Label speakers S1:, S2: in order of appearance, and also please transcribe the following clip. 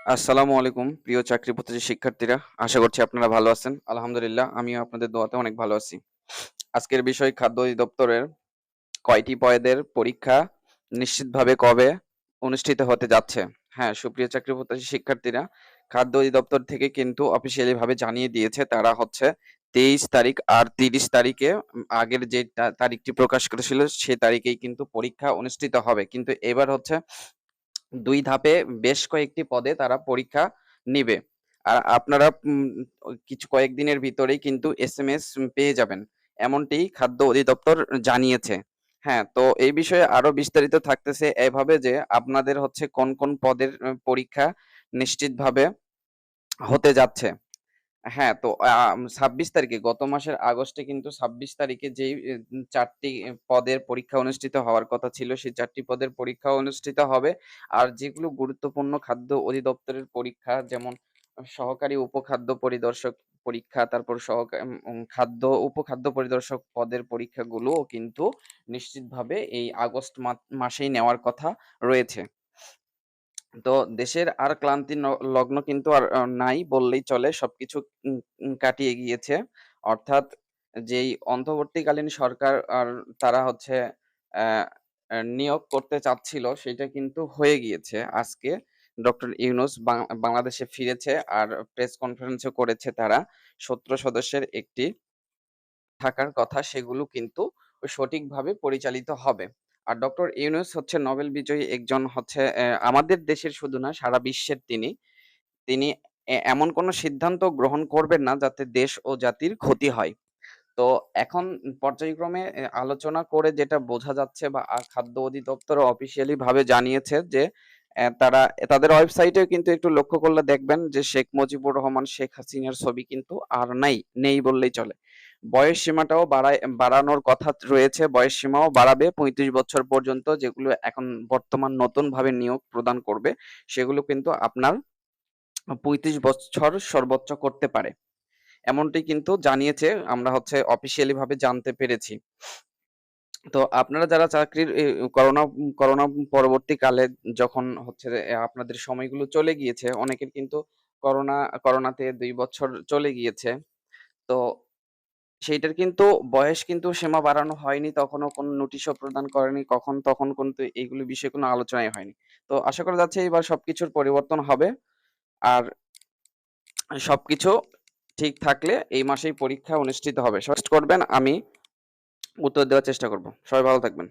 S1: আসসালামু আলাইকুম প্রিয় চাকরি প্রত্যাশী শিক্ষার্থীরা। আশা করছি আপনারা ভালো আছেন। আলহামদুলিল্লাহ আমিও আপনাদের দোয়াতে অনেক ভালো আছি। আজকের বিষয় খাদ্য অধিদপ্তরের কয়টি পদের পরীক্ষা নিশ্চিতভাবে কবে অনুষ্ঠিত হতে যাচ্ছে? হ্যাঁ, সুপ্রিয় চাকরি প্রত্যাশী শিক্ষার্থীরা, খাদ্য অধিদপ্তর থেকে কিন্তু অফিসিয়ালি ভাবে জানিয়ে দিয়েছে তারা হচ্ছে ২৩ তারিখ আর ৩০ তারিখে আগের যে তারিখটি প্রকাশ করেছিল সে তারিখেই কিন্তু পরীক্ষা অনুষ্ঠিত হবে। কিন্তু এবার হচ্ছে ২ ধাপে বেশ কয়েকটি পদে তারা পরীক্ষা নিবে। আর আপনারা কিছু কয়েকদিনের ভিতরেই কিন্তু এসএমএস পেয়ে যাবেন। এমনটি খাদ্য অধিদপ্তর জানিয়েছে। হ্যাঁ, তো এই বিষয়ে আরো বিস্তারিত থাকতেছে এভাবে যে আপনাদের হচ্ছে কোন, কোন পদের পরীক্ষা নিশ্চিতভাবে হতে যাচ্ছে। হ্যাঁ, তো ২৬ তারিখে গত মাসের আগস্টে কিন্তু ২৬ তারিখে যেই ৪ টি পদের পরীক্ষা অনুষ্ঠিত হওয়ার কথা ছিল, সেই ৪ টি পদের পরীক্ষা অনুষ্ঠিত হবে। আর যেগুলো গুরুত্বপূর্ণ খাদ্য অধিদপ্তরের পরীক্ষা যেমন সহকারী উপখাদ্য পরিদর্শক পরীক্ষা, তারপর খাদ্য উপখাদ্য পরিদর্শক পদের পরীক্ষাগুলোও কিন্তু নিশ্চিতভাবে এই আগস্ট মাসেই নেওয়ার কথা রয়েছে। তো দেশের আর ক্লান্তি লগ্ন কিন্তু আর নাই বললেই চলে। সবকিছু উম উম কাটিয়ে গিয়েছে। অর্থাৎ যেই অন্তর্বর্তীকালীন সরকার আর তারা হচ্ছে অ্যা নিয়োগ করতে চাচ্ছিল সেটা কিন্তু হয়ে গিয়েছে। আজকে ডক্টর ইউনূস বাংলাদেশে ফিরেছে আর প্রেস কনফারেন্সও করেছে তারা। ১৭ সদস্যের একটি থাকার কথা সেগুলো কিন্তু সঠিকভাবে পরিচালিত হবে। আর ডক্টর ইউনূস হচ্ছে নোবেল বিজয়ী একজন হচ্ছে আমাদের দেশের শুধু না সারা বিশ্বের তিনি। তিনি এমন কোনো সিদ্ধান্ত গ্রহণ করবেন না যাতে দেশ ও জাতির ক্ষতি হয়। তো এখন পর্যায়ক্রমে আলোচনা করে যেটা বোঝা যাচ্ছে বা খাদ্য অধিদপ্তর অফিসিয়ালি ভাবে জানিয়েছে যে তারা তাদের ওয়েবসাইটেও কিন্তু একটু লক্ষ্য করলে দেখবেন যে শেখ মুজিবুর রহমান, শেখ হাসিনার ছবি কিন্তু আর নেই বললেই চলে। বয়স সীমাটাও বাড়ানোর কথা রয়েছে। বয়স সীমাও বাড়াবে ৩৫ বছর পর্যন্ত যেগুলো এখন বর্তমান নতুনভাবে নিয়োগ প্রদান করবে সেগুলো কিন্তু আপনার ৩৫ বছর সর্বোচ্চ করতে পারে। এমনটি কিন্তু জানিয়েছে আমরা হচ্ছে অফিসিয়ালি ভাবে জানতে পেরেছি। তো আপনারা যারা চাকরির করোনা পরবর্তীকালে যখন হচ্ছে যে আপনাদের সময়গুলো চলে গিয়েছে, অনেকের কিন্তু করোনা করোনাতে ২ বছর চলে গিয়েছে। তো সেইটার কিন্তু বয়স কিন্তু সীমা বাড়ানো হয়নি। তখনও কোনো নোটিশও প্রদান করেনি। তখন কিন্তু এইগুলো বিষয়ে কোনো আলোচনাই হয়নি। তো আশা করা যাচ্ছে এবার সবকিছুর পরিবর্তন হবে। আর সবকিছু ঠিক থাকলে এই মাসেই পরীক্ষা অনুষ্ঠিত হবে। করবেন, আমি উত্তর দেওয়ার চেষ্টা করব। সবাই ভালো থাকবেন।